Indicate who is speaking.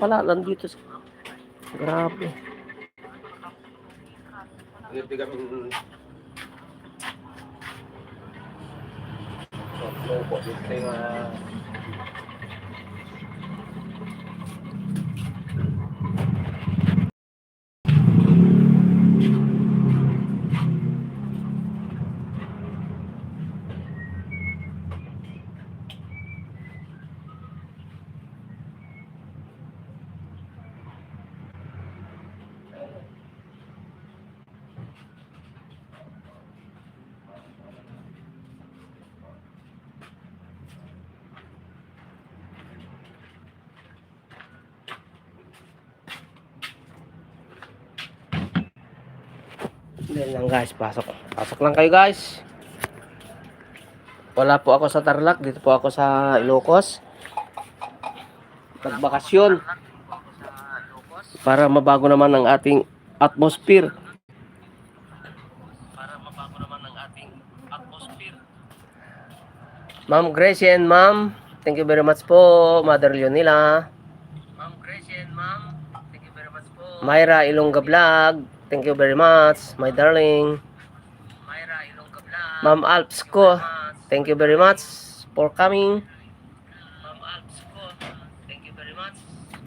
Speaker 1: pala, nandito. Grabe.
Speaker 2: Hindi kami po dito yung
Speaker 1: Yan lang guys, pasok. Pasok lang kayo guys. Wala po ako sa Tarlac, dito po ako sa Ilocos. Nagbakasyon. Para mabago naman ang ating atmosphere. Ma'am Gracie and ma'am, thank you very much po, Mother Leonila. Ma'am Gracie and ma'am, thank you very much po. Myra Ilongga Vlog, thank you very much, my darling. Myra Ilongga Vlog. Ma'am Alps ko, thank you very much for coming.